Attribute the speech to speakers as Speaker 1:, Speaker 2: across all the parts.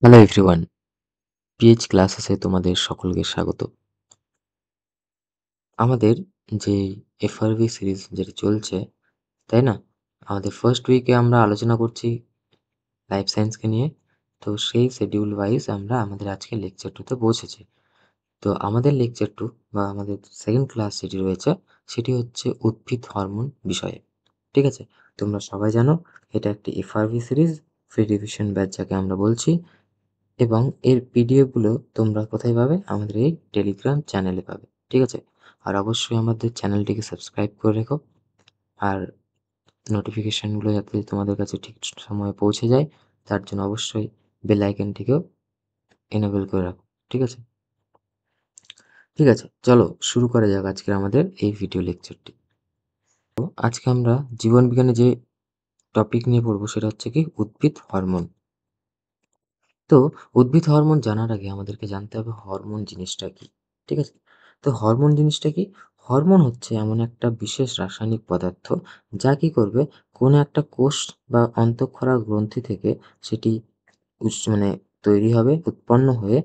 Speaker 1: Hello everyone, pH ক্লাসেসে তোমাদের সকলকে স্বাগত। আমাদের যে এফআরভি সিরিজ যেটা চলছে, তাই না? আমাদের ফার্স্ট উইকে আমরা আলোচনা করছি লাইফ সায়েন্সকে নিয়ে। তো সেই শিডিউল ওয়াইজ আমরা আমাদের আজকের লেকচার 2 তে পৌঁছেছি। তো আমাদের লেকচার 2 বা আমাদের সেকেন্ড ক্লাস যেটি রয়েছে, সেটি হচ্ছে উদ্ভিদ হরমোন বিষয়ে। ঠিক আছে? তোমরা সবাই জানো এটা একটি এফআরভি সিরিজ, ফ্রি রিভিশন ব্যাচ যাকে আমরা বলছি। এবং এর পিডিএফগুলো তোমরা কোথায় পাবে? আমাদের এই টেলিগ্রাম চ্যানেলে পাবে। ঠিক আছে? আর অবশ্যই আমাদের চ্যানেলটিকে সাবস্ক্রাইব করে রেখো। আর নোটিফিকেশনগুলো যাতে তোমাদের কাছে ঠিক সময়ে পৌঁছে যায়, তার জন্য অবশ্যই বেল আইকনটিকেও এনেবল করে রাখো। ঠিক আছে? ঠিক আছে, চলো শুরু করা যাক আজকের আমাদের এই ভিডিও লেকচারটি। তো আজকে আমরা জীবনবিজ্ঞানে যে টপিক নিয়ে পড়বো সেটা হচ্ছে কি উদ্ভিদ হরমোন। তো উদ্ভিদ হরমোন জানার আগে আমাদেরকে জানতে হবে হরমোন জিনিসটা কি। ঠিক আছে? তো হরমোন জিনিসটা কি? হরমোন হচ্ছে এমন একটা বিশেষ রাসায়নিক পদার্থ যা কি করবে, কোনো একটা কোষ বা অন্তঃক্ষরা গ্রন্থি থেকে সেটি মানে তৈরি হবে, উৎপন্ন হয়ে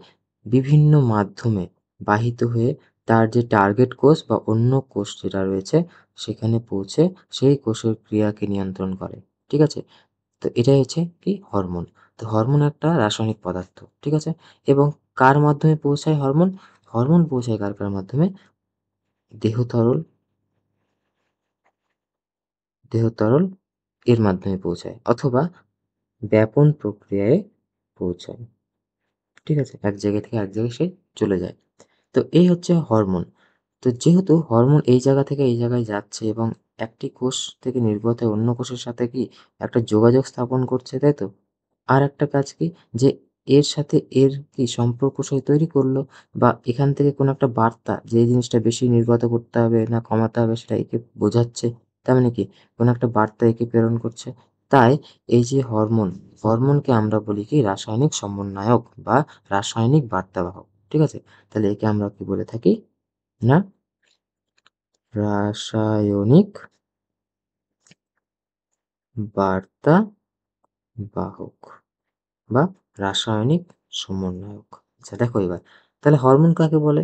Speaker 1: বিভিন্ন মাধ্যমে বাহিত হয়ে তার যে টার্গেট কোষ বা অন্য কোষ যেটা রয়েছে সেখানে পৌঁছে সেই কোষের ক্রিয়াকে নিয়ন্ত্রণ করে। ঠিক আছে? তো এটাই হচ্ছে কি হরমোন। তো হরমোন একটা রাসায়নিক পদার্থ। ঠিক আছে? এবং কার মাধ্যমে পৌঁছায় হরমোন? হরমোন পৌঁছায় কার মাধ্যমে? দেহ তরল, দেহ তরল এর মাধ্যমে পৌঁছায় অথবা ব্যাপন প্রক্রিয়ায় পৌঁছায়। ঠিক আছে? এক জায়গা থেকে এক জায়গায় সে চলে যায়। তো এই হচ্ছে হরমোন। তো যেহেতু হরমোন এই জায়গা থেকে এই জায়গায় যাচ্ছে এবং একটি কোষ থেকে নির্গত হয়ে অন্য কোষের সাথে কি একটা যোগাযোগ স্থাপন করছে, তাই তো? আরেকটা কাজ কি? যে এর সাথে এর কি সম্পর্ক সে তৈরি করলো বা এখান থেকে কোনো একটা বার্তা যে এই জিনিসটা বেশি নির্গত করতে হবে না কমাতে হবে সেটা একে বোঝাচ্ছে। তার মানে কি? কোনো একটা বার্তা একে প্রেরণ করছে। তাই এই যে হরমোন, হরমোনকে আমরা বলি কি রাসায়নিক সমন্বয়ক বা রাসায়নিক বার্তাবাহক। ঠিক আছে? তাহলে একে আমরা কি বলে থাকি? না রাসায়নিক বার্তাবাহক বা রাসায়নিক সমন্বয়ক। আচ্ছা দেখো এবার, তাহলে হরমোন কাকে বলে?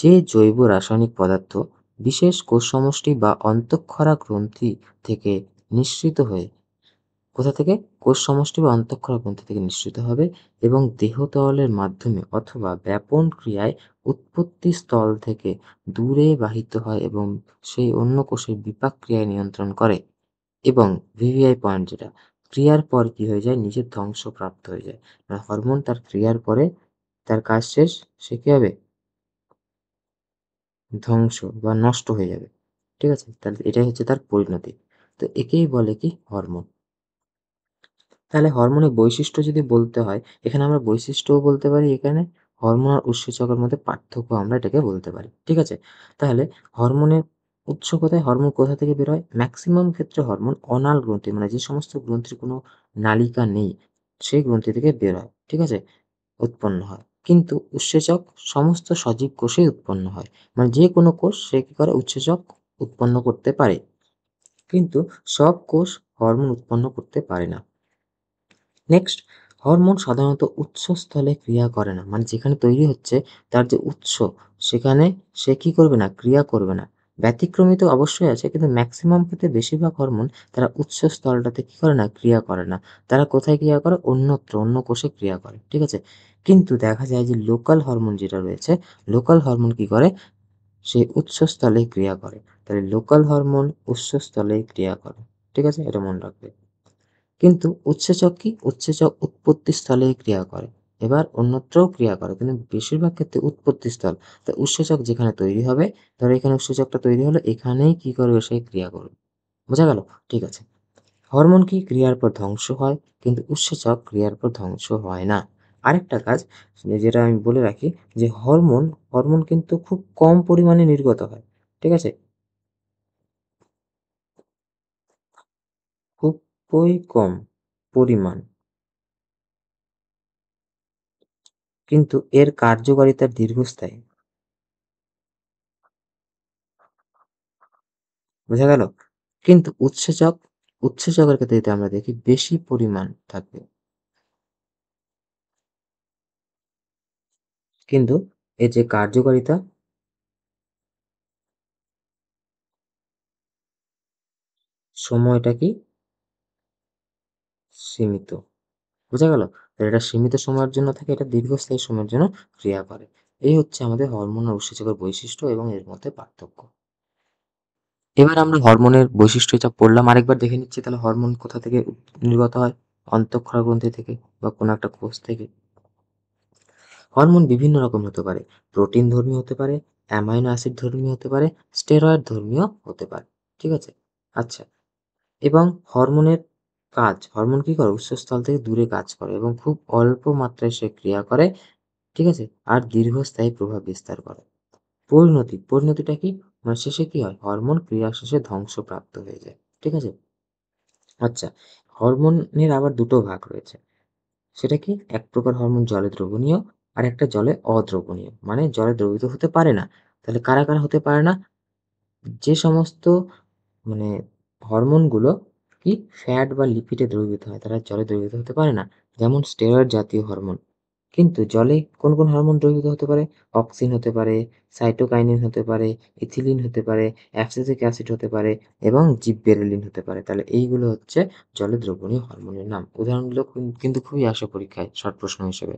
Speaker 1: যে জৈব রাসায়নিক পদার্থ বিশেষ কোষ সমষ্টি বা অন্তঃক্ষরা গ্রন্থি থেকে নিঃসৃত হয়ে, কোথা থেকে? কোষ সমষ্টি বা অন্তঃক্ষরা গ্রন্থি থেকে নিঃসৃত হবে এবং দেহতরলের মাধ্যমে অথবা ব্যাপন ক্রিয়ায় উৎপত্তি স্থল থেকে দূরে বাহিত হয় এবং সেই অন্য কোষের বিপাক ক্রিয়ায় নিয়ন্ত্রণ করে। এবং ভিভিআই পয়েন্ট যেটা, ক্রিয়ার পর কি হয়ে যায়? নিজের ধ্বংসপ্রাপ্ত হয়ে যায়। মানে হরমোন তার ক্রিয়ার পরে তার কাজ শেষ, সে কি হবে? ধ্বংস বা নষ্ট হয়ে যাবে। ঠিক আছে? তাহলে এটাই হচ্ছে তার পরিণতি। তো একেই বলে কি হরমোন। তাহলে হরমোনের বৈশিষ্ট্য যদি বলতে হয়, এখানে আমরা বৈশিষ্ট্যও বলতে পারি, এখানে হরমোন আর উৎসেচকের মধ্যে পার্থক্য আমরা এটাকে বলতে পারি। ঠিক আছে? তাহলে হরমোনের উৎস কোথায়? হরমোন কোথা থেকে বের হয়? ম্যাক্সিমাম ক্ষেত্রে হরমোন অনাল গ্রন্থি মানে যে সমস্ত গ্রন্থির কোনো নালিকা নেই, সেই গ্রন্থি থেকে বের হয়। ঠিক আছে? উৎপন্ন হয়। কিন্তু উৎসেচক সমস্ত সজীব কোষেই উৎপন্ন হয়। মানে যে কোনো কোষ সে কি করে? উৎসেচক উৎপন্ন করতে পারে। কিন্তু সব কোষ হরমোন উৎপন্ন করতে পারে না। নেক্সট, হরমোন সাধারণত উৎসস্থলে ক্রিয়া করে না। মানে যেখানে তৈরি হচ্ছে তার যে উৎস, সেখানে সে কি করবে না? ক্রিয়া করবে না। ব্যতিক্রমী তো অবশ্যই আছে, কিন্তু ম্যাক্সিমাম ক্ষেত্রে বেশিরভাগ হরমোন তারা উৎসস্থলটাতে কি করে না? ক্রিয়া করে না। তারা কোথায় ক্রিয়া করে? অন্যত্র, অন্য কোষে ক্রিয়া করে। ঠিক আছে? কিন্তু দেখা যায় যে লোকাল হরমোন যেটা রয়েছে, লোকাল হরমোন কি করে? সে উৎসস্থলেই ক্রিয়া করে। তাহলে লোকাল হরমোন উৎসস্থলেই ক্রিয়া করে। ঠিক আছে? এটা মনে রাখবে। কিন্তু উৎসেচক কি? উৎসেচক উৎপত্তি স্থলেই ক্রিয়া করে। এবার অন্যত্রও ক্রিয়া করে। কিন্তু বেশিরভাগ ক্ষেত্রে উৎপত্তি স্থল। তো উৎসেচক যেখানে তৈরি হবে, ধরো এখানে উৎসেচকটা তৈরি হলো, এখানেই কি করবে? সে ক্রিয়া করবে। বোঝা গেল? ঠিক আছে। হরমোন কি ক্রিয়ার পর ধ্বংস হয়, কিন্তু উৎসেচক ক্রিয়ার পর ধ্বংস হয় না। আরেকটা কাজ যেটা আমি বলে রাখি, যে হরমোন, হরমোন কিন্তু খুব কম পরিমাণে নির্গত হয়। ঠিক আছে? খুবই কম পরিমাণ। কিন্তু এর কার্যকারিতা দীর্ঘস্থায়ী। বোঝা গেল? কিন্তু উৎসেচকের ক্ষেত্রে যদি আমরা দেখি বেশি পরিমাণ থাকবে। কিন্তু এর যে কার্যকারিতা, সময়টা কি সীমিত। বোঝা গেল? তো এটা সীমিত সময়ের জন্য থাকে, এটা দীর্ঘস্থায়ী সময়ের জন্য ক্রিয়া করে। এই হচ্ছে আমাদের হরমোন আর উৎসেচকের বৈশিষ্ট্য এবং এর মধ্যে পার্থক্য। এবার আমরা হরমোনের বৈশিষ্ট্য যা পড়লাম আরেকবার দেখে নিচ্ছি, তাহলে হরমোন কোথা থেকে নির্গত হয়? অন্তঃক্ষরা গ্রন্থি থেকে বা কোনো একটা কোষ থেকে। হরমোন বিভিন্ন রকম হতে পারে। প্রোটিন ধর্মী হতে পারে, অ্যামাইনো অ্যাসিড ধর্মী হতে পারে, স্টেরয়েড ধর্মীয় হতে পারে। ঠিক আছে? আচ্ছা, এবং হরমোনের কাজ, হরমোন কি করে? উৎসস্থল থেকে দূরে কাজ করে এবং খুব অল্প মাত্রায় সে ক্রিয়া করে। ঠিক আছে? আর দীর্ঘস্থায়ী প্রভাব বিস্তার করে। পরিণতি, পরিণতিটা কি? মানে শেষে কি হয়? হরমোন ক্রিয়া শেষে ধ্বংসপ্রাপ্ত হয়ে যায়। ঠিক আছে? আচ্ছা, হরমোনের আবার দুটো ভাগ রয়েছে। সেটা কি? এক প্রকার হরমোন জলে দ্রবণীয়, আর একটা জলে অদ্রবণীয়। মানে জলে দ্রবীভূত হতে পারে না। তাহলে কারা, কারা হতে পারে না? যে সমস্ত মানে হরমোনগুলো কি ফ্যাট বা লিপিডে দ্রবীভূত হয়, তারা জলে দ্রবীভূত হতে পারে না। যেমন স্টেরয়েড জাতীয় হরমোন। কিন্তু জলে কোন, কোন হরমোন দ্রবীভূত হতে পারে? অক্সিন হতে পারে, সাইটোকাইনিন হতে পারে, ইথিলিন হতে পারে, অ্যাবসিসিক অ্যাসিড হতে পারে এবং জিববেরেলিন হতে পারে। তাহলে এইগুলো হচ্ছে জলে দ্রবণীয় হরমোনের নাম। উদাহরণগুলো কিন্তু খুবই আসে পরীক্ষায় শর্ট প্রশ্ন হিসেবে।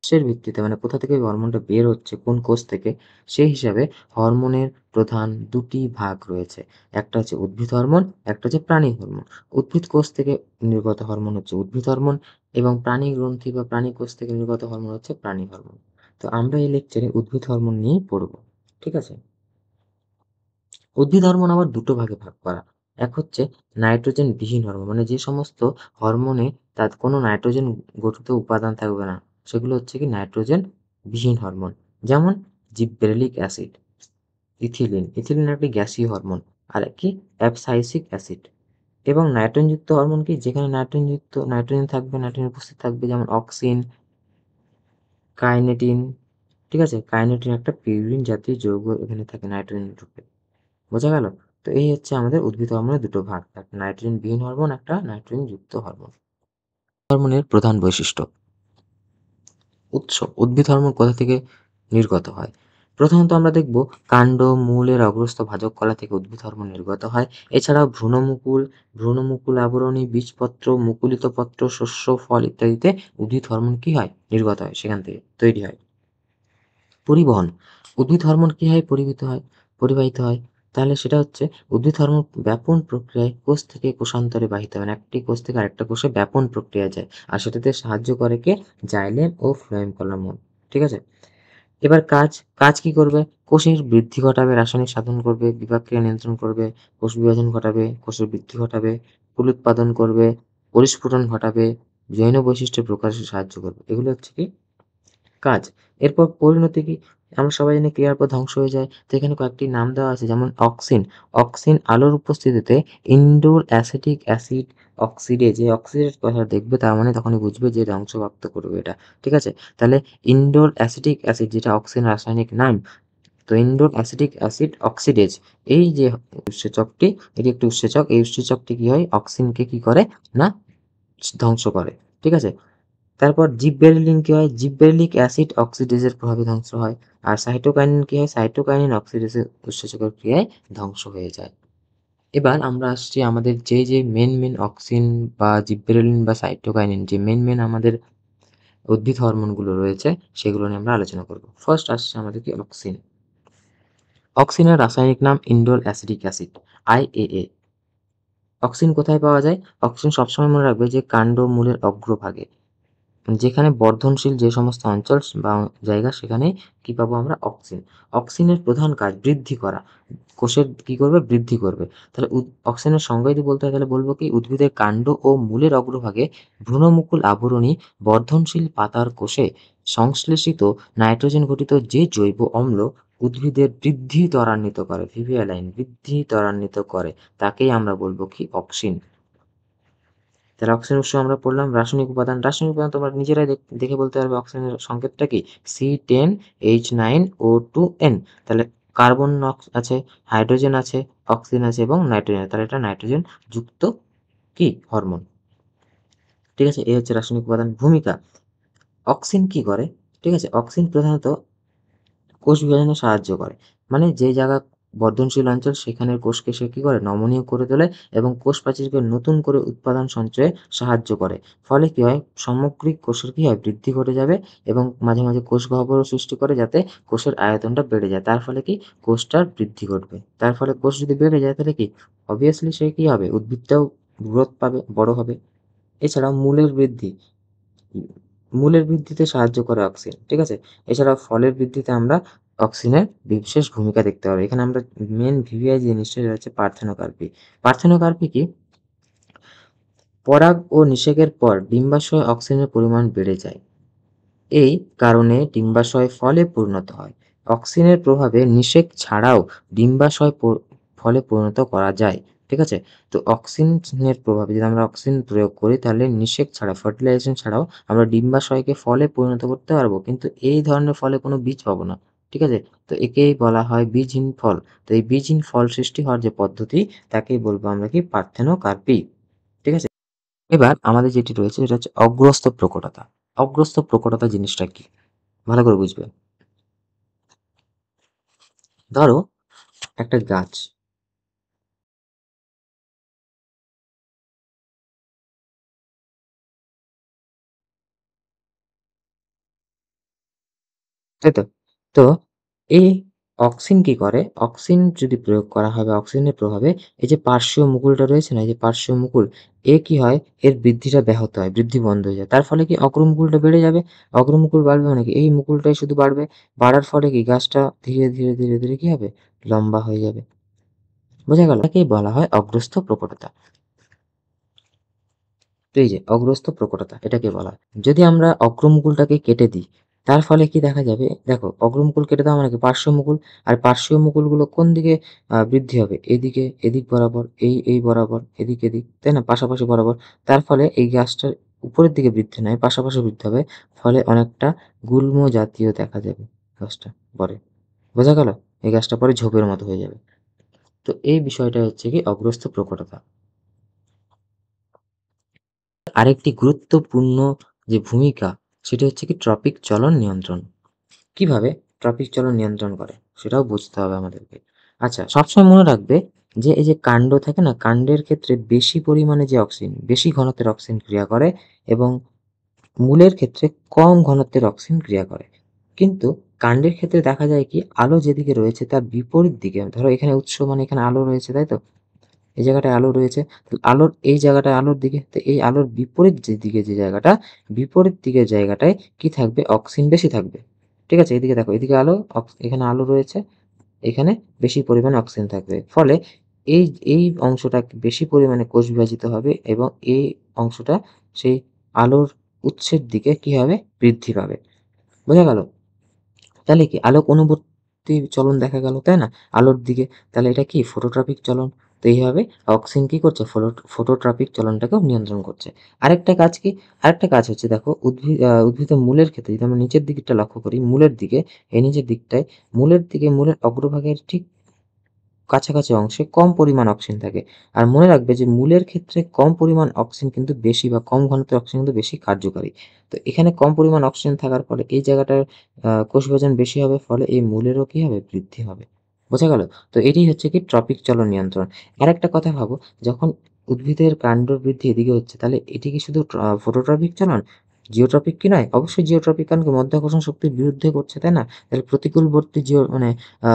Speaker 1: উৎসের ভিত্তিতে মানে কোথা থেকে ওই হরমোনটা বের হচ্ছে, কোন কোষ থেকে, সেই হিসাবে হরমোনের প্রধান দুটি ভাগ রয়েছে। একটা হচ্ছে উদ্ভিদ হরমোন, একটা হচ্ছে প্রাণী হরমোন। উদ্ভিদ কোষ থেকে নির্গত হরমোন হচ্ছে উদ্ভিদ হরমোন এবং প্রাণী গ্রন্থি বা প্রাণী কোষ থেকে নির্গত হরমোন হচ্ছে প্রাণী হরমোন। তো আমরা এই লেকচারে উদ্ভিদ হরমোন নিয়েই পড়বো। ঠিক আছে? উদ্ভিদ হরমোন আবার দুটো ভাগে ভাগ করা। এক হচ্ছে নাইট্রোজেন বিহীন হরমোন, মানে যে সমস্ত হরমোনে তার কোনো নাইট্রোজেন গঠিত উপাদান থাকবে না, সেগুলো হচ্ছে কি নাইট্রোজেন বিহীন হরমোন। যেমন জিবরেলিক অ্যাসিড, ইথিলিন। ইথিলিন একটি গ্যাসীয় হরমোন। আর কি? অ্যাবসাইসিক অ্যাসিড। এবং নাইট্রোজেনযুক্ত হরমোন কি? যেখানে নাইট্রোজেন থাকবে, নাইট্রোজেন উপস্থিত থাকবে, যেমন অক্সিন, কাইনেটিন। ঠিক আছে? কাইনেটিন একটা পিউরিন জাতীয় যৌগ এখানে থাকে নাইট্রোজেন রূপে। বোঝা গেল? তো এই হচ্ছে আমাদের উদ্ভিদ হরমোনের দুটো ভাগ। একটা নাইট্রোজেন বিহীন হরমোন, একটা নাইট্রোজেন যুক্ত হরমোন। হরমোনের প্রধান বৈশিষ্ট্য। উৎস, উদ্ভিদ হরমোন কোথা থেকে নির্গত হয়? প্রথমত আমরা দেখব কাণ্ড, মূলের অগ্রস্থ ভাজক কলা থেকে উদ্ভিদ হরমোন নির্গত হয়। এছাড়াও ভ্রূণমুকুল আবরণী, বীজপত্র, মুকুলিত পত্র, শস্য, ফল ইত্যাদিতে উদ্ভিদ হরমোন কি হয়? নির্গত হয়, সেখান থেকে তৈরি হয়। পরিবহন, উদ্ভিদ হরমোন কিভাবে পরিবাহিত হয়? তাহলে সেটা হচ্ছে উদ্ভিদ হরমোন ব্যাপন প্রক্রিয়ায় কোষ থেকে কোষান্তরে বাহিত হয়, মানে একটি কোষ থেকে আরেকটা কোষে ব্যাপন প্রক্রিয়া যায়। আর সেটাতে সাহায্য করে কে? জাইলেম ও ফ্লোয়েম হরমোন। ঠিক আছে? এবার কাজ কি করবে? কোষের বৃদ্ধি ঘটাবে, রাসায়নিক সাধন করবে, বিপাক ক্রিয়া নিয়ন্ত্রণ করবে, কোষ বিভাজন ঘটাবে, কোষের বৃদ্ধি ঘটাবে, ফুল উৎপাদন করবে, পরিস্ফুটন ঘটাবে, জৈন বৈশিষ্ট্য প্রকাশে সাহায্য করবে। এগুলো হচ্ছে কি কাজ। এরপর পরিণতি কি? আমরা সবাই জানি ক্রিয়ার পর ধ্বংস হয়ে যায়। তো এখানে কয়েকটি নাম দেওয়া আছে, যেমন অক্সিন। অক্সিন আলোর উপস্থিতিতে ইনডোর অ্যাসিটিক অ্যাসিড অক্সিডেজ, এই অক্সিডেজ কথা দেখবে তার মানে তখনই বুঝবে যে ধ্বংসপ্রাপ্ত করবে এটা। ঠিক আছে? তাহলে ইনডোর অ্যাসিটিক অ্যাসিড, যেটা অক্সিন রাসায়নিক নাম, তো ইনডোর অ্যাসিটিক অ্যাসিড অক্সিডেজ, এই যে উৎসেচকটি, এটি একটি উৎসেচক। এই উৎসেচকটি কি হয়? অক্সিনকে কি করে না ধ্বংস করে। ঠিক আছে? তারপর জিববেরেলিন কি হয়? জিববেরেলিক অ্যাসিড অক্সিডেজের প্রভাবে ধ্বংস হয়। আর সাইটোকাইনিন কি হয়? সাইটোকাইনিন অক্সিডেজের উৎসেচকের ক্রিয়ায় ধ্বংস হয়ে যায়। এবার আমরা আসছি আমাদের যে মেন অক্সিন বা জিববেরেলিন বা সাইটোকাইনিন, যে মেন আমাদের উদ্ভিদ হরমোনগুলো রয়েছে, সেগুলো নিয়ে আমরা আলোচনা করব। ফার্স্ট আসছে আমাদের কি? অক্সিন। অক্সিনের রাসায়নিক নাম indole acetic acid, IAA। Auxin কোথায় পাওয়া যায়? অক্সিন সবসময় মনে রাখবে যে কাণ্ড মূলের অগ্রভাগে, যেখানে বর্ধনশীল যে সমস্ত অঞ্চল বা জায়গা, সেখানে কি পাবো আমরা? অক্সিন। অক্সিনের প্রধান কাজ বৃদ্ধি করা। কোষের কি করবে? বৃদ্ধি করবে। তাহলে অক্সিনের সংজ্ঞা যদি বলতে হয় তাহলে বলবো কি? উদ্ভিদের কাণ্ড ও মূলের অগ্রভাগে ভ্রূণমুকুল আবরণী বর্ধনশীল পাতার কোষে সংশ্লেষিত নাইট্রোজেন ঘটিত যে জৈব অম্ল উদ্ভিদের বৃদ্ধি ত্বরান্বিত করে, ভিভিয়ালাইন, বৃদ্ধি ত্বরান্বিত করে, তাকেই আমরা বলবো কি? অক্সিন। তাহলে অক্সিজেন উৎস আমরা পড়লাম। রাসায়নিক উপাদান, রাসায়নিক উপাদান তোমরা নিজেরাই দেখে বলতে পারবে অক্সিজেনের সংকেতটা কি? C10H9O2N। তাহলে কার্বন আছে, হাইড্রোজেন আছে, অক্সিজেন আছে এবং নাইট্রোজেন আছে। তাহলে এটা নাইট্রোজেন যুক্ত কি? হরমোন। ঠিক আছে? এই হচ্ছে রাসায়নিক উপাদান। ভূমিকা, অক্সিন কি করে? ঠিক আছে? অক্সিন প্রধানত কোষ বিভাজনে সাহায্য করে। মানে যে জায়গা বর্ধনশীল অঞ্চল সেখানের কোষকে সে কী করে? নমনীয় করে তোলে এবং কোষ প্রাচীরকে নতুন করে উৎপাদন সঞ্চয়ে সাহায্য করে। ফলে কী হয়? সামগ্রিক কোষের কী হয়? বৃদ্ধি ঘটে যাবে এবং মাঝে, মাঝে কোষ গহ্বরও সৃষ্টি করে যাতে কোষের আয়তনটা বেড়ে যায়। তার ফলে কি? কোষটার বৃদ্ধি ঘটবে। তার ফলে কোষ যদি বেড়ে যায় তাহলে কি? obviously সে কী হবে? উদ্ভিদটাও গ্রোথ পাবে, বড় হবে। এছাড়াও মূলের বৃদ্ধি, উম মূলের বৃদ্ধিতে সাহায্য করে অক্সিন। ঠিক আছে? এছাড়াও ফলের বৃদ্ধিতে আমরা অক্সিনের বিশেষ ভূমিকা দেখতে পারি। এখানে আমরা মেইন ভিভিআই যে জিনিসটা সেটা হচ্ছে পার্থেনোকার্পি। পার্থেনোকার্পি কি? পরাগ ও নিষেকের পর ডিম্বাশয়ে অক্সিজেনের পরিমাণ বেড়ে যায়। এই কারণে ডিম্বাশয় ফলে পরিণত হয়। অক্সিনের প্রভাবে নিষেক ছাড়াও ডিম্বাশয় ফলে পরিণত করা যায়। ঠিক আছে? তো অক্সিনের প্রভাবে যদি আমরা অক্সিন প্রয়োগ করি তাহলে নিষেক ছাড়া ফার্টিলাইজেশন ছাড়াও আমরা ডিম্বাশয়কে ফলে পরিণত করতে পারবো। কিন্তু এই ধরনের ফলে কোনো বীজ পাবো না। ঠিক আছে? তো একেই বলা হয় বীজহীন ফল। তো এই বীজহীন ফল সৃষ্টি হওয়ার যে পদ্ধতি তাকেই বলবো আমরা কি পার্থেনোকার্পি। ঠিক আছে? এবার আমাদের যেটি রয়েছে সেটা হচ্ছে অগ্রস্ত প্রকটতা। অগ্রস্ত প্রকটতা জিনিসটা কি? ভালো করে বুঝবে। ধরো একটা গাছ, তাই তো? তো এই অক্সিন কি করে? অক্সিন যদি প্রয়োগ করা হয় বা অক্সিজেনের প্রভাবে এই যে পার্শ্বীয় মুকুলটা রয়েছে না? এই যে পার্শ্বীয় মুকুল, এ কি হয়? এর বৃদ্ধিটা ব্যাহত হয়, বৃদ্ধি বন্ধ হয়ে যায়। তার ফলে কি অগ্রমুকুলটা বেড়ে যাবে। অগ্রমুকুল বাড়বে মানে কি? এই মুকুলটাই শুধু বাড়বে। বাড়ার ফলে কি গাছটা ধীরে, ধীরে, ধীরে, ধীরে কি হবে? লম্বা হয়ে যাবে। বোঝা গেল? এটাকেই বলা হয় অগ্রস্ত প্রকটতা। তো এই যে অগ্রস্ত প্রকটতা এটাকে বলা হয়। যদি আমরা অগ্রমুকুলটাকে কেটে দিই, তার ফলে কি দেখা যাবে? দেখো অগ্রমুকুল কেটে দেওয়া মানে কি পার্শ্বমুকুল। আর পার্শ্বীয় মুকুলগুলো কোন দিকে বৃদ্ধি হবে? এদিকে, এদিক বরাবর, এই বরাবর, এদিক, এদিক, তাই না? পাশাপাশি বরাবর। তার ফলে এই গাছটার উপরের দিকে বৃদ্ধি নয়, পাশাপাশি বৃদ্ধি হবে। ফলে অনেকটা গুল্ম জাতীয় দেখা যাবে গাছটা পরে। বোঝা গেল? এই গাছটা পরে ঝোপের মতো হয়ে যাবে। তো এই বিষয়টা হচ্ছে কি অগ্রস্ত প্রকটতা। আরেকটি গুরুত্বপূর্ণ যে ভূমিকা সেটি হচ্ছে কি ট্রপিক চলন নিয়ন্ত্রণ। কিভাবে ট্রপিক চলন নিয়ন্ত্রণ করে সেটাও বুঝতে হবে আমাদেরকে। আচ্ছা সবসময় মনে রাখবে যে এই যে কাণ্ড থাকে না, কাণ্ডের ক্ষেত্রে বেশি পরিমাণে যে অক্সিজেন, বেশি ঘনত্বের অক্সিজেন ক্রিয়া করে এবং মূলের ক্ষেত্রে কম ঘনত্বের অক্সিজেন ক্রিয়া করে। কিন্তু কাণ্ডের ক্ষেত্রে দেখা যায় কি আলো যেদিকে রয়েছে তার বিপরীত দিকে, ধরো এখানে উৎস মানে এখানে আলো রয়েছে, তাই তো? এই জায়গাটায় আলো রয়েছে। তো আলোর এই জায়গাটায় আলোর দিকে, তো এই আলোর বিপরীত যে দিকে যে জায়গাটা, বিপরীত দিকের জায়গাটায় কি থাকবে? অক্সিজেন বেশি থাকবে। ঠিক আছে? এদিকে দেখো, এদিকে আলো, এখানে আলো রয়েছে, এখানে বেশি পরিমাণে অক্সিজেন থাকবে। ফলে এই এই অংশটা বেশি পরিমাণে কোষ বিভাজিত হবে এবং এই অংশটা সেই আলোর উৎসের দিকে কি হবে? বৃদ্ধি পাবে। বোঝা গেল? তাহলে কি আলোক অনুবর্তী চলন দেখা গেল, তাই না? আলোর দিকে। তাহলে এটা কি ফোটোট্রপিক চলন। তো এইভাবে অক্সিন কি করছে? ফোটোট্রপিক চলনটাকেও নিয়ন্ত্রণ করছে। আরেকটা কাজ কি? আরেকটা কাজ হচ্ছে দেখো উদ্ভিদের মূলের ক্ষেত্রে যদি আমরা নিচের দিকটা লক্ষ্য করি, মূলের দিকে, এই নিচের দিকটায় মূলের দিকে মূলের অগ্রভাগের ঠিক কাছাকাছি অংশে কম পরিমাণ অক্সিজেন থাকে। আর মনে রাখবে যে মূলের ক্ষেত্রে কম পরিমাণ অক্সিজেন কিন্তু বেশি বা কম ঘনত্বের অক্সিজেন কিন্তু বেশি কার্যকারী। তো এখানে কম পরিমাণ অক্সিজেন থাকার ফলে এই জায়গাটার কোষ বিভাজন বেশি হবে, ফলে এই মূলেরও কি হবে? বৃদ্ধি হবে। বোঝা গেল? তো এটাই হচ্ছে কি ট্রপিক চলন নিয়ন্ত্রণ। আরেকটা কথা ভাবো, যখন উদ্ভিদের কাণ্ড বৃদ্ধি এদিকে হচ্ছে তাহলে এটি কি শুধু ফটোট্রপিক চলন? জিওট্রপিক কি নয়? অবশ্যই জিওট্রপিক, কারণ কি মাধ্যাকর্ষণ শক্তির বিরুদ্ধে করছে, তাই না? তাহলে প্রতিকূলবর্তী মানে আ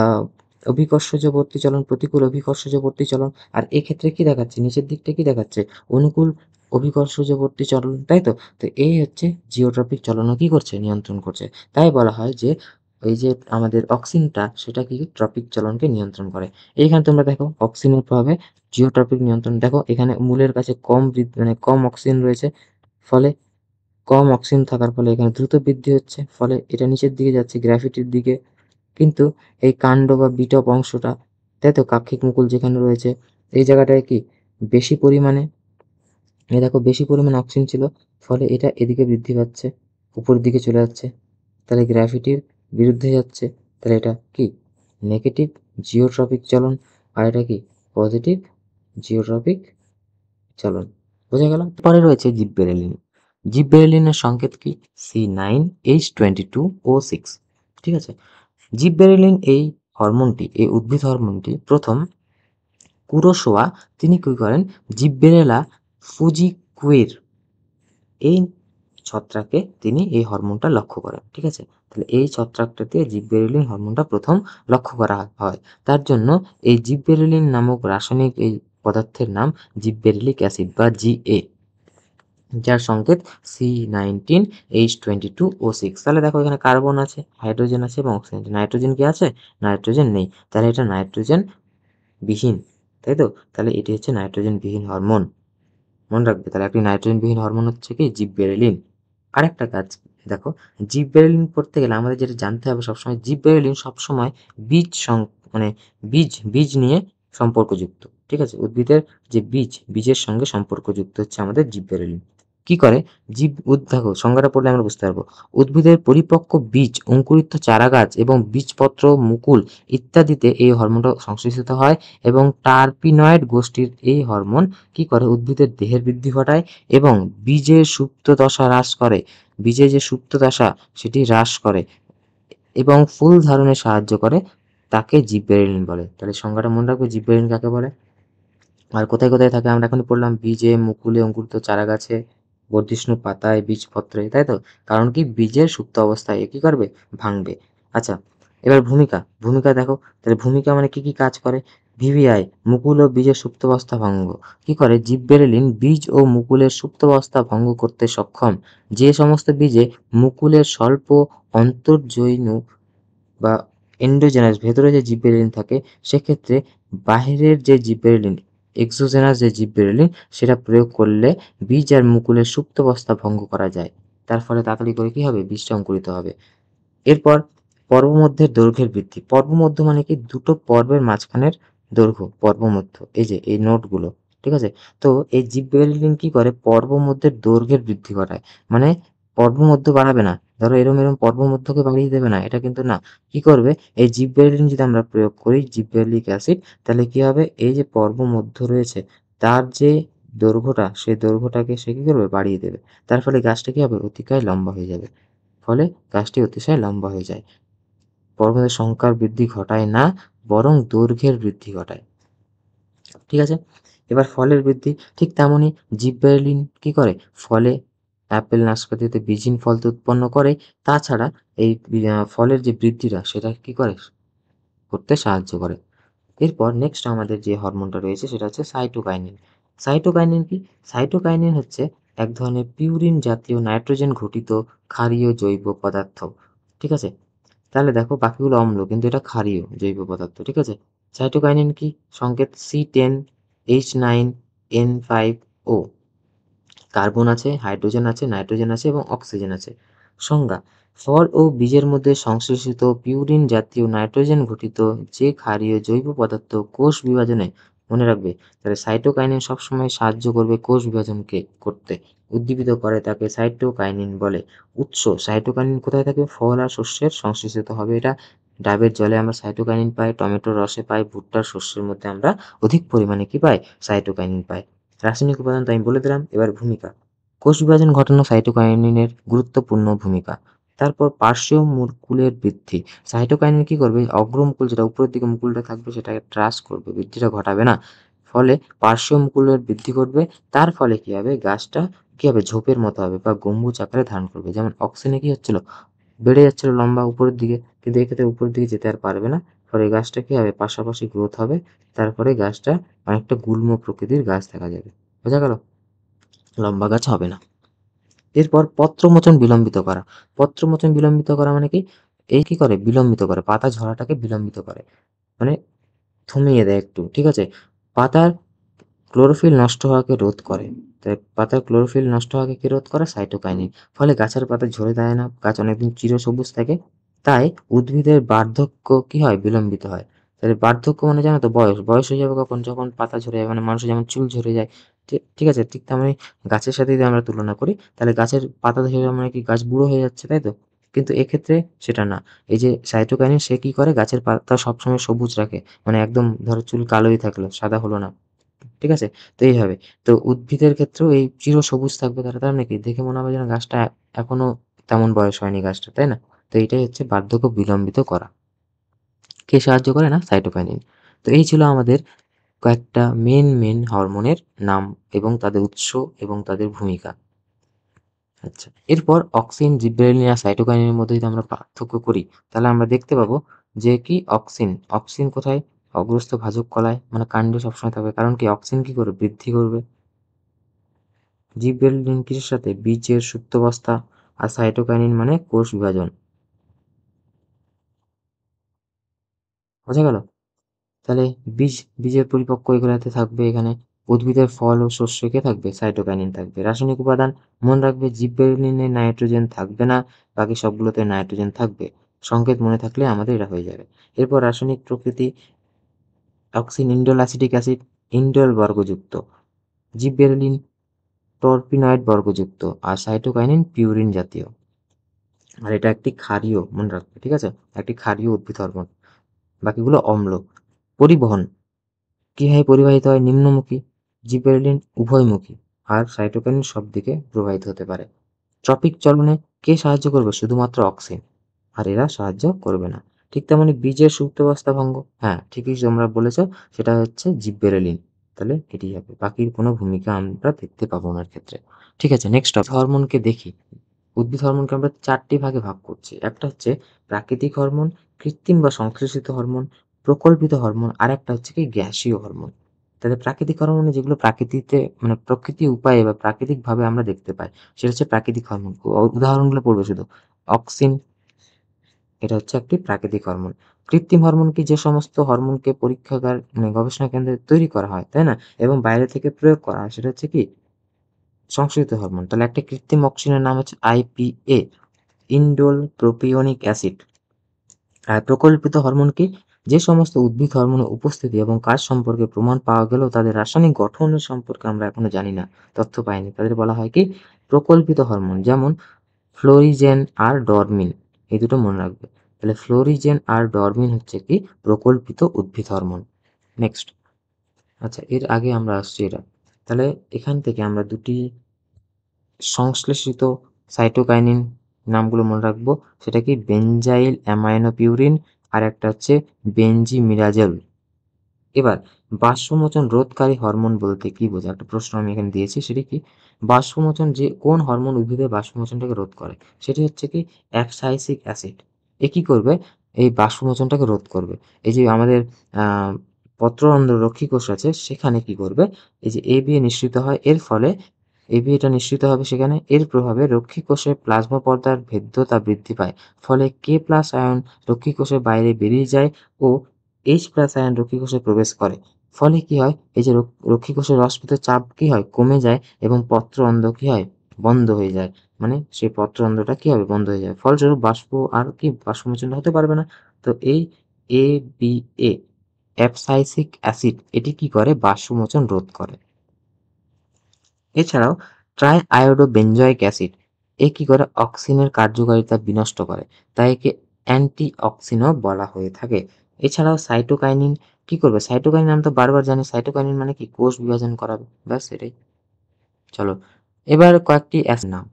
Speaker 1: অভিকর্ষজবর্তী চলন, প্রতিকূল অভিকর্ষজবর্তী চলন। আর এক্ষেত্রে কি দেখাচ্ছে? নিচের দিকটা কি দেখাচ্ছে? অনুকূল অভিকর্ষজবর্তী চলন, তাই তো? তো এই হচ্ছে জিওট্রপিক চলনও কি করছে? নিয়ন্ত্রণ করছে। তাই বলা হয় যে এই যে আমাদের অক্সিনটা সেটা কি ট্রপিক চলনকে নিয়ন্ত্রণ করে। এইখানে তোমরা দেখো অক্সিনের প্রভাবে জিওট্রপিক নিয়ন্ত্রণ, দেখো এখানে মূলের কাছে কম মানে কম অক্সিজেন রয়েছে। ফলে কম অক্সিজেন থাকার ফলে এখানে দ্রুত বৃদ্ধি হচ্ছে। ফলে এটা নিচের দিকে যাচ্ছে গ্র্যাভিটির দিকে। কিন্তু এই কাণ্ড বা বিটপ অংশটা, তাই তো? কাক্ষিক মুকুল যেখানে রয়েছে, এই জায়গাটায় কি বেশি পরিমাণে, এই দেখো বেশি পরিমাণে অক্সিজেন ছিল, ফলে এটা এদিকে বৃদ্ধি পাচ্ছে, উপরের দিকে চলে যাচ্ছে। তাহলে গ্র্যাভিটির বিরুদ্ধে যাচ্ছে। তাহলে এটা কি নেগেটিভ জিওট্রপিক চলন, আর এটা কি পজিটিভ জিওট্রপিক চলন। বোঝা গেল? পরে রয়েছে জিব্বেরেলিন। জিববেরেলিনের সংকেত কি? C9H22O6। ঠিক আছে, জিববেরেলিন এই হরমোনটি, এই উদ্ভিদ হরমোনটি প্রথম কুরোশোয়া তিনি কি করেন, জিববেরেলা ফুজিকুইর এই ছত্রাকে তিনি এই হরমোনটা লক্ষ্য করেন। ঠিক আছে, তাহলে এই ছত্রাকটাতে জিববেরেলিন হরমোনটা প্রথম লক্ষ্য করা হয়। তার জন্য এই জিববেরেলিন নামক রাসায়নিক এই পদার্থের নাম জিববেরেলিক অ্যাসিড বা জিএ, যার সংকেত C19H22O6। তাহলে দেখো এখানে কার্বন আছে, হাইড্রোজেন আছে এবং অক্সিজেন। নাইট্রোজেন কি আছে? নাইট্রোজেন নেই, তাহলে এটা নাইট্রোজেন বিহীন, তাই তো? তাহলে এটি হচ্ছে নাইট্রোজেন বিহীন হরমোন, মনে রাখবে। তাহলে একটি নাইট্রোজেন বিহীন হরমোন হচ্ছে কি? জিববেরেলিন। আরেকটা কাজ দেখো, জিববেরেলিন পড়তে গেলে আমাদের যেটা জানতে হবে সবসময়, জিববেরেলিন সবসময় বীজ মানে বীজ নিয়ে সম্পর্কযুক্ত। ঠিক আছে, উদ্ভিদের যে বীজের সঙ্গে সম্পর্কযুক্ত হচ্ছে আমাদের জিববেরেলিন। কি করে? দেখো সংজ্ঞাটা পড়লে আমরা বুঝতে পারবো। উদ্ভিদের পরিপক্ক বীজ, অঙ্কুরিত চারাগাছ এবং বীজপত্র, মুকুল ইত্যাদিতে এই হরমোনটা সংশ্লেষিত হয় এবং টার্পিনয়েড গোষ্ঠীর এই হরমোন কি করে? উদ্ভিদের দেহের বৃদ্ধি ঘটায় এবং বীজের সুপ্ত দশা হ্রাস করে, বীজের যে সুপ্ত দশা সেটি হ্রাস করে এবং ফুল ধারণে সাহায্য করে, তাকে জিববেরেলিন বলে। তাহলে সংজ্ঞাটা মনে রাখবে, জিববেরেলিন কাকে বলে। আর কোথায় কোথায় থাকে আমরা এখনই পড়লাম, বীজে, মুকুলে, অঙ্কুরিত চারাগাছে, বর্ধিষ্ণু পাতায়, বীজপত্রে, তাই তো? কারণ কি? বীজের সুপ্ত অবস্থায় এ কি করবে? ভাঙবে। আচ্ছা, এবার ভূমিকা দেখো, তাহলে ভূমিকা মানে কি কি কাজ করে? ভিভিআই, মুকুল ও বীজের সুপ্তাবস্থা ভঙ্গ। কি করে? জিববেরেলিন বীজ ও মুকুলের সুপ্তাবস্থা ভঙ্গ করতে সক্ষম। যে সমস্ত বীজে মুকুলের স্বল্প অন্তর্জৈনু বা এন্ডোজেনাস ভেতরে যে জিববেরেলিন থাকে, সেক্ষেত্রে বাহিরের যে জিববেরেলিন, এক্সোজেনাস যে জিববেরেলিন, সেটা প্রয়োগ করলে বীজ আর মুকুলের সুপ্তাবস্থা ভঙ্গ করা যায়। তার ফলে তাড়াতাড়ি করে কি হবে? বীজটা অঙ্কুরিত হবে। এরপর পর্বমধ্যের দৈর্ঘ্যের বৃদ্ধি। পর্বমধ্য মানে কি? দুটো পর্বের মাঝখানের দৈর্ঘ্য পর্বমধ্য, এই যে এই নোটগুলো। ঠিক আছে, তো এই জিবরেলিন কি করে? পর্বমধ্যের দৈর্ঘ্যের বৃদ্ধি ঘটায়। মানে পর্বমধ্য বাড়াবে না, ধরো এরম এরম পর্বমধ্যকে বাড়িয়ে দেবে না, এটা কিন্তু না। কি করবে? এই জিবরেলিন যদি আমরা প্রয়োগ করি, জিবরেলিক অ্যাসিড, তাহলে কি হবে? এই যে পর্বমধ্য রয়েছে তার যে দৈর্ঘ্যটা, সেই দৈর্ঘ্যটাকে সে কি করবে? বাড়িয়ে দেবে। তার ফলে গাছটা কি হবে? অতিকায় লম্বা হয়ে যাবে। ফলে গাছটি অতিশয় লম্বা হয়ে যায়। পর্বতের সংখ্যার বৃদ্ধি ঘটায় না, বরং দৈর্ঘ্যের বৃদ্ধি ঘটায়। ঠিক আছে, এবার ফলের বৃদ্ধি ঠিক তেমনই। জিবরেলিন কি করে? ফলে, আপেল, নাশপাতিতে বীজহীন ফল তো উৎপন্ন করে, তাছাড়া এই ফলের যে বৃদ্ধিটা সেটা কি করে? করতে সাহায্য করে। এরপর নেক্সট আমাদের যে হরমোনটা রয়েছে সেটা হচ্ছে সাইটোকাইনিন। সাইটোকাইনিন কি? সাইটোকাইনিন হচ্ছে এক ধরনের পিউরিন জাতীয় নাইট্রোজেন ঘটিত ক্ষারীয় জৈব পদার্থ। ঠিক আছে, তাহলে দেখো বাকিগুলো অম্ল কিন্তু এটা ক্ষারীয় জৈব পদার্থ। ঠিক আছে, সাইটোকাইনিন কি? সংকেত C10H9N5O। কার্বন আছে, হাইড্রোজেন আছে, নাইট্রোজেন আছে এবং অক্সিজেন আছে। সংজ্ঞা: ফল ও বীজের মধ্যে সংশ্লেষিত পিউরিন জাতীয় নাইট্রোজেন ঘটিত যে ক্ষারীয় জৈব পদার্থ কোষ বিভাজনে, মনে রাখবে, তাহলে সাইটোকাইনিন সবসময় সাহায্য করবে কোষ বিভাজনকে করতে, উদ্দীপিত করে, তাকে সাইটোকাইনিন বলে। উৎস: সাইটোকাইনিন কোথায় থাকে? ফল আর শস্যের সংশ্লেষিত হবে এটা। ডাবের জলে আমরা সাইটোকাইনিন পাই, টমেটোর রসে পাই, ভুট্টার শস্যের মধ্যে আমরা অধিক পরিমাণে কি পাই? সাইটোকাইনিন পাই। রাসায়নিক উপাদান তো আমি বলে দিলাম, এবার ভূমিকা। কোষ বিভাজন ঘটানো সাইটোকাইনিনের গুরুত্বপূর্ণ ভূমিকা। তারপর পার্শ্বীয় মুকুলের বৃদ্ধি। সাইটোকাইনিন কি করবে? অগ্রমুকুল, যেটা উপরের দিকে মুকুলটা থাকবে সেটাকে ট্রাস করবে, বৃদ্ধিটা ঘটাবে না। ফলে পার্শ্বীয় মুকুলের বৃদ্ধি করবে। তার ফলে কি হবে? গাছটা কি হবে? ঝোপের মতো হবে বা গম্বুজ আকারে ধারণ করবে। যেমন অক্সিজেনে কি হচ্ছিল? বেড়ে যাচ্ছিল লম্বা উপরের দিকে, কিন্তু এক্ষেত্রে উপরের দিকে যেতে আর পারবে না। ফলে গাছটা কি হবে? পাশাপাশি গ্রোথ হবে। তারপরে গাছটা অনেকটা গুল্ম প্রকৃতির গাছ দেখা যাবে। বোঝা গেল? লম্বা গাছ হবে না। এরপর পত্রমোচন বিলম্বিত করা। পত্রমোচন বিলম্বিত করা মানে কি? এই কি করে? বিলম্বিত করে, পাতা ঝরাটাকে বিলম্বিত করে, মানে থামিয়ে দেয় একটু। ঠিক আছে, পাতার ক্লোরোফিল নষ্ট হওয়াকে রোধ করে। তাই পাতার ক্লোরোফিল নষ্ট হওয়াকে কি রোধ করে? সাইটোকাইনিন। ফলে গাছের পাতা ঝরে যায় না, গাছ অনেকদিন চিরসবুজ থাকে। তাই উদ্ভিদের বার্ধক্য কি হয়? বিলম্বিত হয়। তাহলে বার্ধক্য মানে জানো তো বয়স, বয়স হয়ে যাবে কখন? যখন পাতা ঝরে যাবে, মানে মানুষের যেমন চুল ঝরে যায়। ঠিক ঠিক আছে, ঠিক তেমনি গাছের সাথে যদি আমরা তুলনা করি, তাহলে গাছের পাতা ঝরে যাওয়া মানে কি? গাছ বুড়ো হয়ে যাচ্ছে, তাই তো? কিন্তু এক্ষেত্রে সেটা না। এই যে সাইটোকাইনিন, সে কি করে? গাছের পাতা সবসময় সবুজ রাখে, মানে একদম ধরো চুল কালোই থাকলো, সাদা হলো না, ঠিক আছে? তো এইভাবে। তো উদ্ভিদের ক্ষেত্রেও এই চিরসবুজ থাকবে তারা, তার মানে কি দেখে মনে হবে যেন গাছটা এখনো তেমন বয়স হয়নি গাছটার, তাই না? তো এইটাই হচ্ছে বার্ধক্য বিলম্বিত করা। কে সাহায্য করে না? সাইটোকাইনিন। তো এই ছিল আমাদের কয়েকটা মেন হরমোনের নাম এবং তাদের উৎস এবং তাদের ভূমিকা। আচ্ছা, এরপর অক্সিন, জিবরেলিন আর সাইটোকাইনিনের মধ্যে যদি আমরা পার্থক্য করি, তাহলে আমরা দেখতে পাবো যে কি অক্সিন, অক্সিন কোথায়? অগ্রস্থ ভাজক কলায়, মানে কাণ্ডে সবসময় থাকবে। কারণ কি অক্সিন কি করবে? বৃদ্ধি করবে। জিবরেলিন কিসের সাথে? বীজের সুপ্তাবস্থা। আর সাইটোকাইনিন মানে কোষ বিভাজন। বোঝা গেল? তাহলে বীজ, বীজের পরিপক্ক এগুলাতে থাকবে এখানে। উদ্ভিদের ফল ও শস্যে কে থাকবে? সাইটোকাইনিন থাকবে। রাসায়নিক উপাদান মনে রাখবে, জিবরেলিনে নাইট্রোজেন থাকবে না, বাকি সবগুলোতে নাইট্রোজেন থাকবে। সংকেত মনে থাকলে আমাদের এটা হয়ে যাবে। এরপর রাসায়নিক প্রকৃতি, auxin indole acetic acid, indole বর্গযুক্ত। জিবরেলিন টরপিনয়েড বর্গযুক্ত। আর সাইটোকাইনিন পিউরিন জাতীয়। আর এটা একটি ক্ষারীয়, মনে রাখবে, ঠিক আছে? একটি ক্ষারীয় উদ্ভিদ হরমোন। বাকিগুলো অম্ল। পরিবহন কিভাবে পরিবাহিত হয়? নিম্নমুখী। জিবরেলিন উভয়মুখী। আর সাইটোকাইনিন সব দিকে প্রবাহিত হতে পারে। ট্রপিক চলনে কে সাহায্য করবে? শুধুমাত্র অক্সিন, আর এরা সাহায্য করবে না। ঠিক তেমনি বীজের সুপ্তাবস্থা ভঙ্গ, হ্যাঁ ঠিকই তোমরা বলেছ, সেটা হচ্ছে জিবরেলিন। তাহলে এটি হবে, বাকির কোনো ভূমিকা আমরা দেখতে পাবো না এর ক্ষেত্রে। ঠিক আছে, নেক্সট হরমোনকে দেখি। উদ্ভিদ হরমোনকে আমরা ৪ টি ভাগে ভাগ করছি। একটা হচ্ছে প্রাকৃতিক হরমোন, কৃত্রিম বা সংশ্লেষিত হরমোন, প্রকল্পিত হরমোন, আরেকটা হচ্ছে কি গ্যাসীয় হরমোন। তাহলে প্রাকৃতিক হরমোনে যেগুলো প্রাকৃতিতে মানে প্রকৃতি উপায়ে বা প্রাকৃতিকভাবে আমরা দেখতে পাই, সেটা হচ্ছে প্রাকৃতিক হরমোন। উদাহরণগুলো পড়বে শুধু। অক্সিন, এটা হচ্ছে একটি প্রাকৃতিক হরমোন। কৃত্রিম হরমোন কি? যে সমস্ত হরমোনকে পরীক্ষাগার মানে গবেষণা কেন্দ্রে তৈরি করা হয়, তাই না? এবং বাইরে থেকে প্রয়োগ করা হয়, সেটা হচ্ছে কি? সংশ্লেষিত হরমোন। তাহলে একটা কৃত্রিম অক্সিনের নাম হচ্ছে আইপিএ, ইন্ডোল প্রোপিওনিক অ্যাসিড। আর প্রকল্পিত হরমোন কি? যে সমস্ত উদ্ভিদ হরমোনের উপস্থিতি এবং কাজ সম্পর্কে প্রমাণ পাওয়া গেলেও তাদের রাসায়নিক গঠনের সম্পর্কে আমরা এখনো জানি না, তথ্য পাইনি, তাদের বলা হয় কি? প্রকল্পিত হরমোন। যেমন ফ্লোরিজেন আর ডরমিন, এই দুটো মনে রাখবে। তাহলে ফ্লোরিজেন আর ডরমিন হচ্ছে কি? প্রকল্পিত উদ্ভিদ হরমোন। নেক্সট। আচ্ছা, এর আগে আমরা আসছি এটা। তাহলে এখান থেকে আমরা দুটি সংশ্লেষিত সাইটোকাইনিন নামগুলো মনে রাখবো। সেটা কি? বেনজাইল অ্যামাইনোপিউরিন আর একটা হচ্ছে বেনজিমিরাজল। এবার বাষ্পমোচন রোধকারী হরমোন বলতে কি বোঝায়? একটা প্রশ্ন আমি এখানে দিয়েছি, সেটি কি? বাষ্পমোচন, যে কোন হরমোন উদ্ভিদের বাষ্পমোচনটাকে রোধ করে? সেটি হচ্ছে কি? অ্যাবসাইসিক অ্যাসিড। এ কি করবে? এই বাষ্পমোচনটাকে রোধ করবে। এই যে আমাদের পত্ররন্ধ্র রক্ষী কোষ আছে, সেখানে কি করবে? এই যে ABA নিঃসৃত হয়, এর ফলে ABA টা নিঃসৃত হবে সেখানে, এর প্রভাবে রক্ষী কোষে প্লাজমা পর্দার ভেদ্যতা বৃদ্ধি পায়। ফলে K+ আয়ন রক্ষী কোষের বাইরে বেরিয়ে যায় ও H+ আয়ন রক্ষী কোষে প্রবেশ করে। ফলে কি হয়? এই যে রক্ষী কোষের রসপিত চাপ কি হয়? কমে যায় এবং পত্রঅন্ধ্র কি হয়? বন্ধ হয়ে যায়। মানে সেই পত্রঅন্ধ্রটা কি হবে? বন্ধ হয়ে যায়। ফলস্বরূপ বাষ্প আর কি বাষ্পমোচন হতে পারবে না। তো এই ABA, অ্যাবসাইসিক অ্যাসিড, এটি কি করে? বাষ্পমোচন রোধ করে। এছাড়াও ট্রাইআয়োডোবেনজয়েক অ্যাসিড, এ কি করে? অক্সিনের কার্যকারিতা বিনষ্ট করে। তাই একে অ্যান্টিঅক্সিনও বলা হয়ে থাকে। এছাড়াও সাইটোকাইনিন কি করবে? সাইটোকাইনিন আমরা তো বারবার জানি, সাইটোকাইনিন মানে কি? কোষ বিভাজন করাবে। ব্যাস এটাই। চলো, এবার কয়েকটি অ্যাসিড নাম।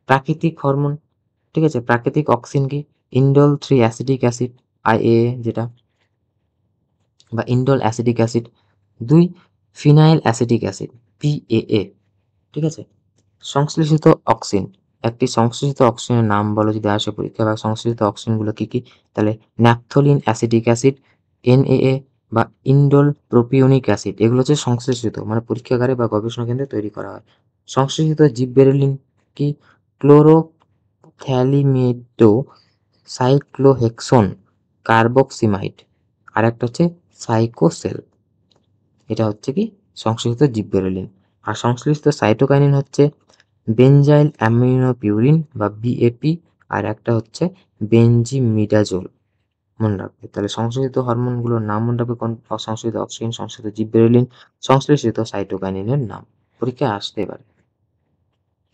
Speaker 1: প্রাকৃতিক হরমোন, ঠিক আছে? প্রাকৃতিক অক্সিন কি? ইন্ডোল 3 অ্যাসিটিক অ্যাসিড, IAA যেটা, বা indole acetic acid. 2 phenyl acetic acid, PAA, ঠিক আছে? সংশ্লেষিত অক্সিন, একটি সংশ্লেষিত অক্সিনের নাম বলো যদি আসে পরীক্ষায়, বা সংশ্লেষিত অক্সিনগুলো কি কি? তাহলে ন্যাপথলিন অ্যাসিটিক অ্যাসিড, NAA, বা ইন্ডোল প্রোপিওনিক অ্যাসিড, এগুলো হচ্ছে সংশ্লেষিত, মানে পরীক্ষাগারে বা গবেষণা কেন্দ্রে তৈরি করা হয়। সংশ্লেষিত জিবরেলিন কি? ক্লোরোথ্যালিমিডো সাইক্লোহেক্সোন কার্বক্সিমাইড, আর একটা হচ্ছে সাইকোসেল। এটা হচ্ছে কি? সংশ্লেষিত জিবরেলিন। আর সংশ্লিষ্ট সাইটোকাইনিন হচ্ছে বেনজাইল অ্যামিনোপিউরিন বা BAP, আর একটা হচ্ছে বেনজিমিডাজোল। মনে রাখবে। তাহলে সংশ্লেষিত হরমোনগুলোর নাম মনে রাখবে। কোন? সংশ্লেষিত অক্সিন, সংশ্লেষিত জিবরেলিন, সংশ্লেষিত সাইটোকাইনিনের নাম। পরীক্ষায় আসতে পারে।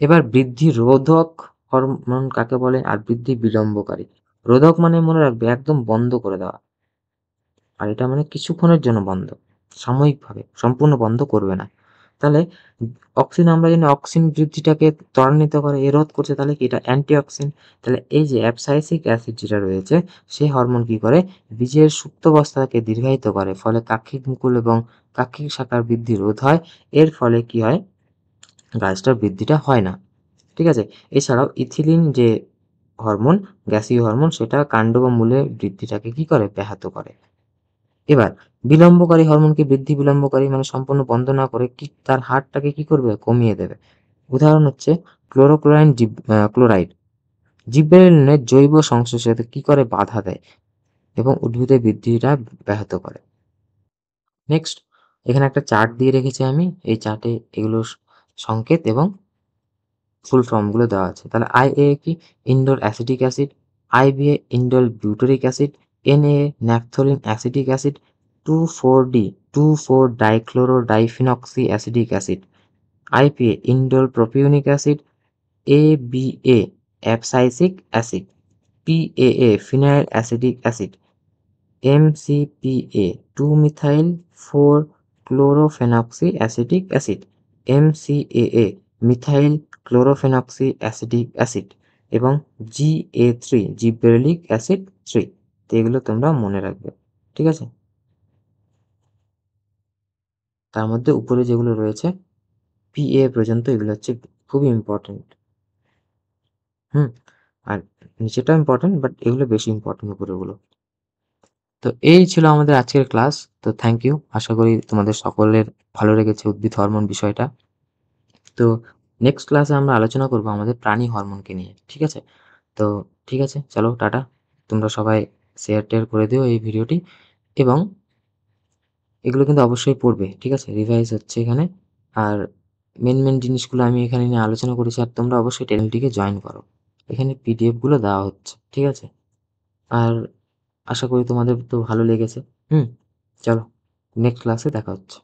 Speaker 1: এবার বৃদ্ধি রোধক হরমোন কাকে বলে? আর বৃদ্ধি বিলম্বকারী। রোধক মানে মনে রাখবে একদম বন্ধ করে দেওয়া, আর এটা মানে কিছুক্ষণের জন্য বন্ধ। সাময়িকভাবে, সম্পূর্ণ বন্ধ করবে না। তাহলে অক্সিন আমরা জানি অক্সিন বৃদ্ধিটাকে ত্বরান্বিত করে, রোধ করছে, তাহলে কি এটা অ্যান্টিঅক্সিন। তাহলে এই যে অ্যাবসাইসিক অ্যাসিড যেটা রয়েছে সেই হরমোন কি করে বীজের সুপ্তাবস্থাকে দীর্ঘায়িত করে, ফলে কাক্ষিক মুকুল এবং কাক্ষিক শাখার বৃদ্ধি রোধ হয়। এর ফলে কি হয় গাছটার বৃদ্ধিটা হয় না। ঠিক আছে? এছাড়াও ইথিলিন যে হরমোন, গ্যাসীয় হরমোন, সেটা কাণ্ড বা মূলের বৃদ্ধিটাকে কি করে ব্যাহত করে। এবার বিলম্বকারী হরমোনকে বৃদ্ধি বিলম্বকারী মানে সম্পূর্ণ বন্ধ না করে কি তার হারটাকে কি করবে কমিয়ে দেবে। উদাহরণ হচ্ছে ক্লোরাইড জিবরেলিনের জৈব সংশ্লেষে কি করে বাধা দেয় এবং উদ্ভিদের বৃদ্ধিটা ব্যাহত করে। নেক্সট, এখানে একটা চার্ট দিয়ে রেখেছি আমি, এই চার্টে এগুলো সংকেত এবং ফুল ফর্ম গুলো দেওয়া আছে। তাহলে IA কি indole acetic acid, IBA indole butyric acid, NA naphthalene acetic acid, 2,4-D 2,4 diphenoxy acidic acid, IPA indole propionic acid, ABA abscisic acid, PAA phenyl acidic acid, MCPA two methyl four chlorophenoxy acetic acid, MCAA methyl chlorophenoxy acidic acid এবং GA3 জিবরেলিক acid 3। তো এগুলো তোমরা মনে রাখবে। ঠিক আছে? তার মধ্যে উপরে যেগুলো রয়েছে PA পর্যন্ত এগুলো হচ্ছে খুবই ইম্পর্টেন্ট। হুম? আর নিচেটাও ইম্পর্টেন্ট, বাট এগুলো বেশি ইম্পর্টেন্ট উপরেগুলো। তো এই ছিল আমাদের আজকের ক্লাস। তো থ্যাংক ইউ। আশা করি তোমাদের সকলের ভালো লেগেছে উদ্ভিদ হরমোন বিষয়টা। তো নেক্সট ক্লাসে আমরা আলোচনা করব আমাদের প্রাণী হরমোনকে নিয়ে। ঠিক আছে? তো ঠিক আছে, চলো টাটা। তোমরা সবাই শেয়ার-টেয়ার করে দিও এই ভিডিওটি এবং এগুলো কিন্তু অবশ্যই পড়বে। ঠিক আছে? রিভাইজ হচ্ছে এখানে। আর মেন জিনিসগুলো আমি এখানে নিয়ে আলোচনা করেছি। আর তোমরা অবশ্যই চ্যানেলটিকে জয়েন করো। এখানে পিডিএফ গুলো দেওয়া হচ্ছে। ঠিক আছে? আর আশা করি তোমাদের তো ভালো লেগেছে। হুম? চলো নেক্সট ক্লাসে দেখা হচ্ছে।